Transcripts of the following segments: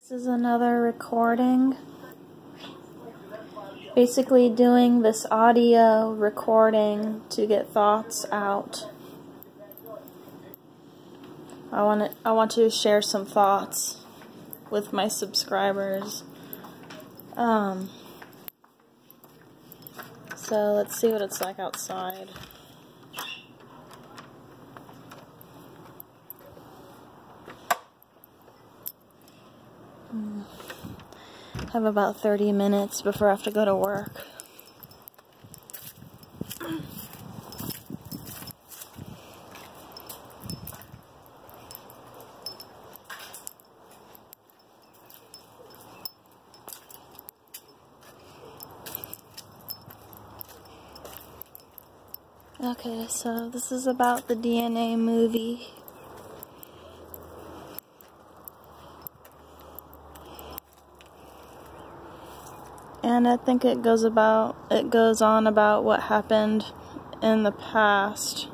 This is another recording. Basically doing this audio recording to get thoughts out. I want to share some thoughts with my subscribers. So let's see what it's like outside. I have about 30 minutes before I have to go to work. Okay, so this is about the DNA movie. And I think it goes on about what happened in the past.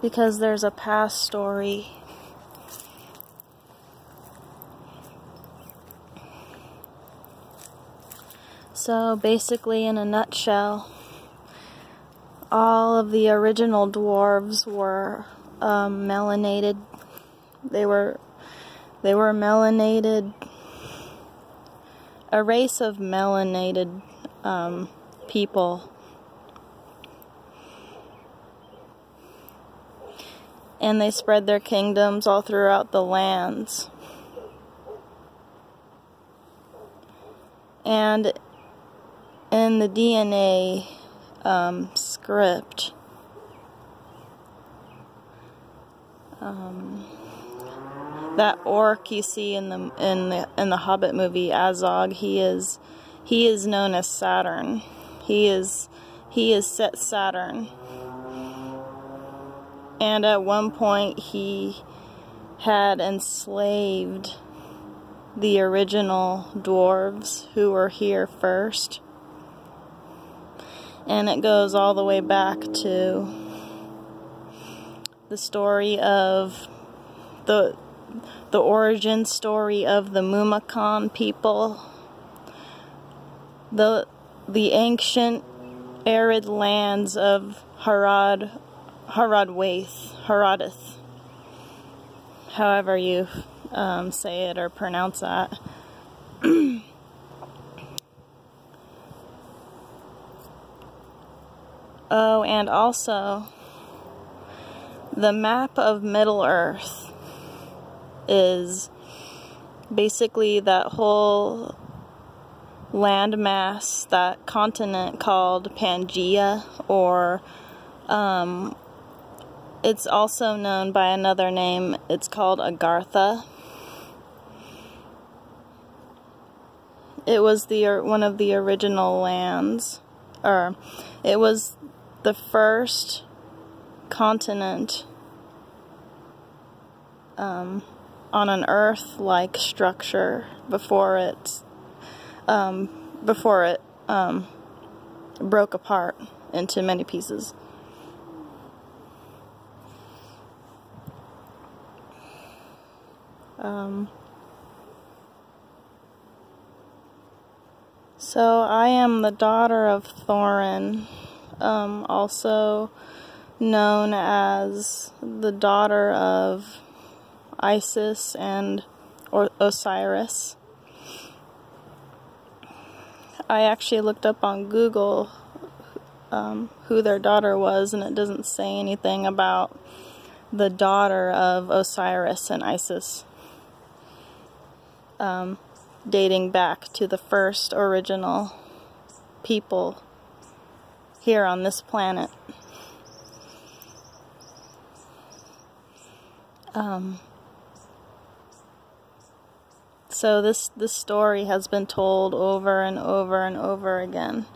Because there's a past story. So basically, in a nutshell, all of the original dwarves were melanated. They were melanated. A race of melanated people. And they spread their kingdoms all throughout the lands. And in the DNA script, that orc you see in the Hobbit movie, Azog, he is known as Saturn. He is set Saturn. And at one point he had enslaved the original dwarves who were here first. And it goes all the way back to the story of the origin story of the Mumakan people, the ancient arid lands of Haradith, however you say it or pronounce that. Oh, and also the map of Middle-earth is basically that whole landmass, that continent called Pangaea, or it's also known by another name. It's called Agartha. It was one of the original lands, or it was the first continent on an Earth-like structure before it broke apart into many pieces. So I am the daughter of Durin, also known as the daughter of Isis and Osiris. I actually looked up on Google who their daughter was, and it doesn't say anything about the daughter of Osiris and Isis, dating back to the first original people here on this planet. So this story has been told over and over and over again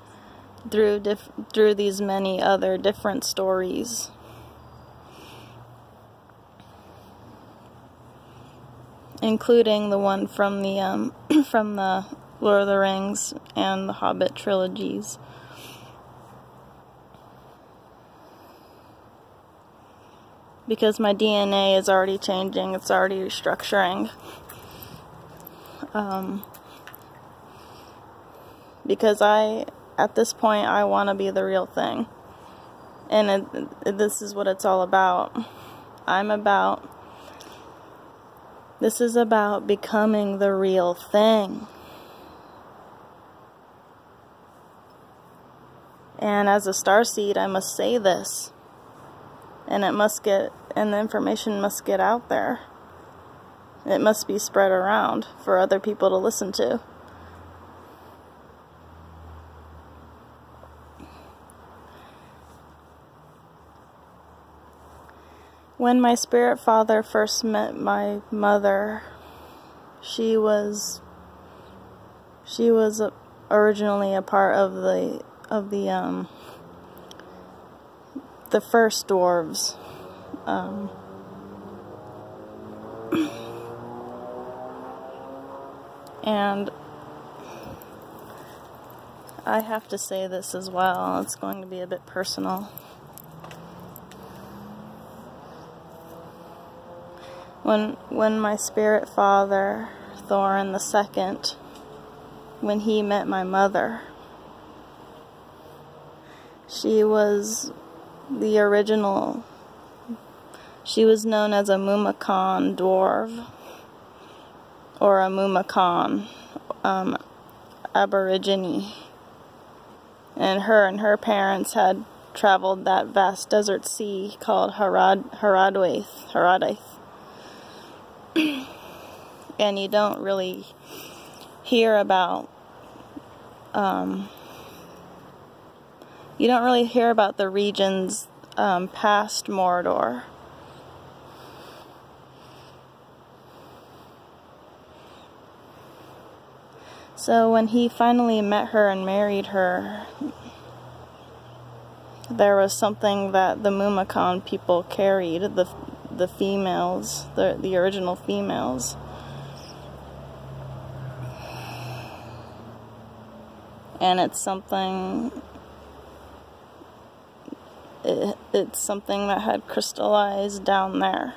through these many other different stories. Including the one from the from the Lord of the Rings and the Hobbit trilogies. because my DNA is already changing, it's already restructuring. Because at this point, I want to be the real thing. And this is what it's all about. This is about becoming the real thing. And as a starseed, I must say this. And the information must get out there. It must be spread around for other people to listen to. When my spirit father first met my mother, she was originally a part of the first Dwarves. And I have to say this as well. It's going to be a bit personal. When my spirit father, Thorin II, when he met my mother, she was the original. She was known as a Mumakan dwarf, or a Mumakan aborigine. And her parents had traveled that vast desert sea called Haradaith. And you don't really hear about the regions past Mordor. So when he finally met her and married her, there was something that the Mumakan people carried, the females, the original females. And it's something that had crystallized down there.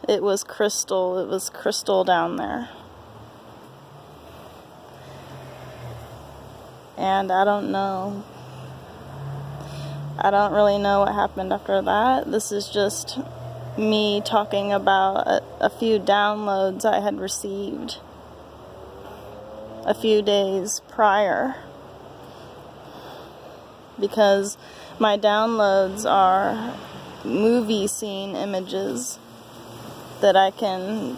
It was crystal down there. And I don't really know what happened after that. This is just me talking about a few downloads I had received a few days prior. Because my downloads are movie scene images that I can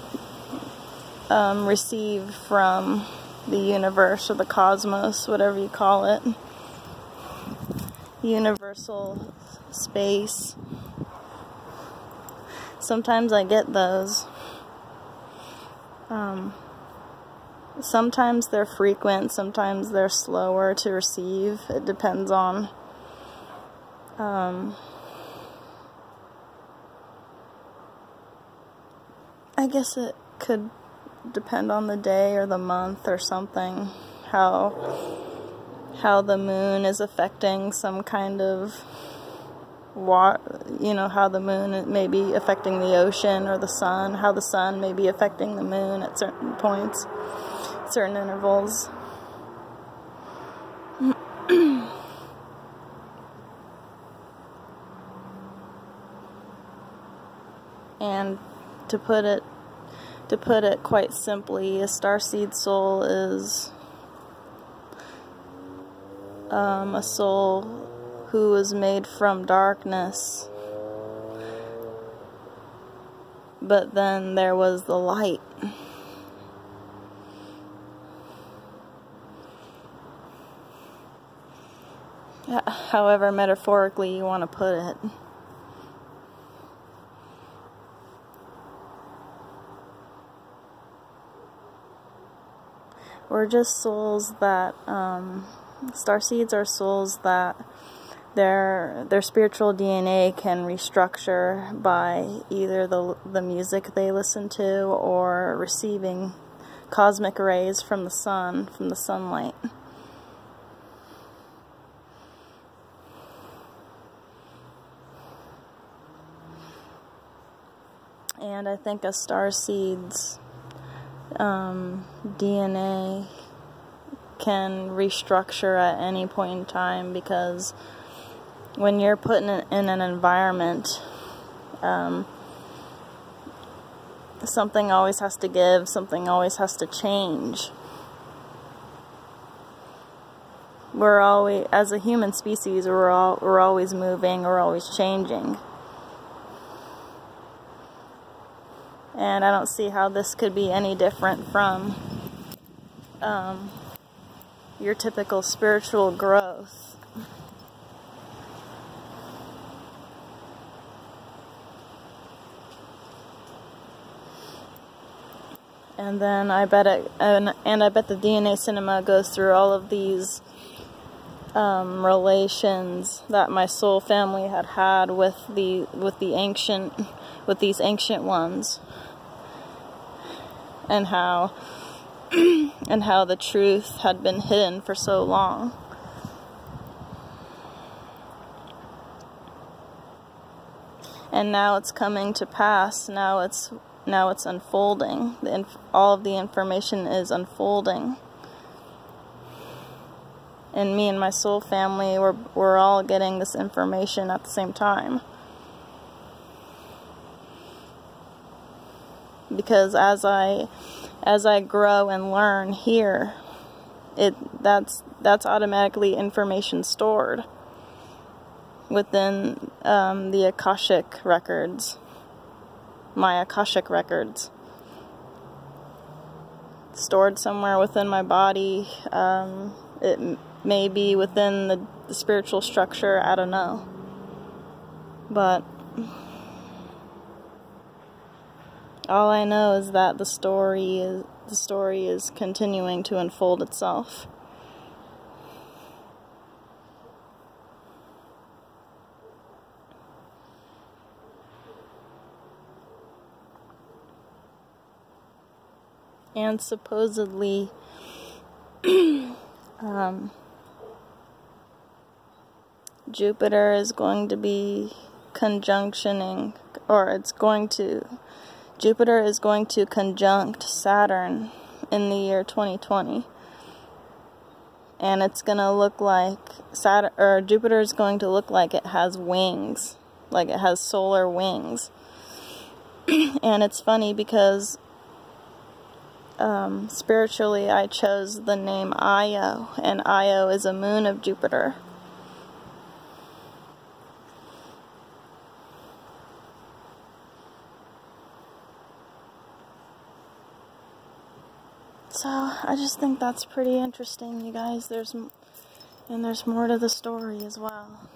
receive from the universe or the cosmos, whatever you call it. Universal space. Sometimes I get those. Sometimes they're frequent, sometimes they're slower to receive. It depends on I guess it could depend on the day or the month or something, how the moon is affecting some kind of how the moon may be affecting the ocean or the sun, how the sun may be affecting the moon at certain points, certain intervals. And to put it quite simply, a starseed soul is a soul who was made from darkness, but then there was the light. However metaphorically you want to put it. We're just souls that, starseeds are souls that their spiritual DNA can restructure by either the music they listen to or receiving cosmic rays from the sun, from the sunlight. And I think a starseed's DNA can restructure at any point in time, because when you're put in an environment, something always has to give, something always has to change. We're always, as a human species, we're always moving, we're always changing. And I don't see how this could be any different from your typical spiritual growth. And then I bet I bet the DNA cinema goes through all of these relations that my soul family had with these ancient ones, and how the truth had been hidden for so long. And now it's coming to pass. Now it's unfolding. All of the information is unfolding. And me and my soul family, we're all getting this information at the same time. Because as I grow and learn here, that's automatically information stored within the Akashic records, my Akashic records, stored somewhere within my body. It may be within the spiritual structure, I don't know. But all I know is that the story is continuing to unfold itself. And supposedly Jupiter is going to be conjunctioning, Jupiter is going to conjunct Saturn in the year 2020. And it's going to look like Jupiter is going to look like it has wings, like it has solar wings. And it's funny because spiritually I chose the name Io, and Io is a moon of Jupiter. So I just think that's pretty interesting, you guys. There's more to the story as well.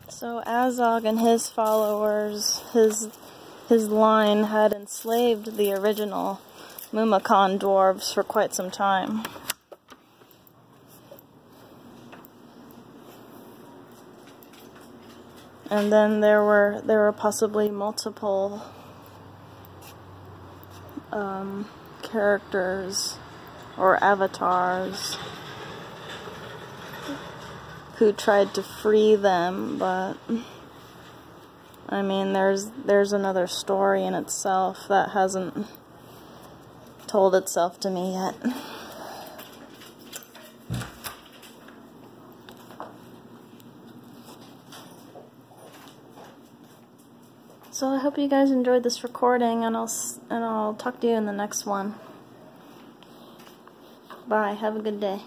So Azog and his followers, his line had enslaved the original Mumakan dwarves for quite some time. And then there were possibly multiple characters or avatars who tried to free them, but I mean there's another story in itself that hasn't told itself to me yet. So I hope you guys enjoyed this recording, and I'll talk to you in the next one. Bye. Have a good day.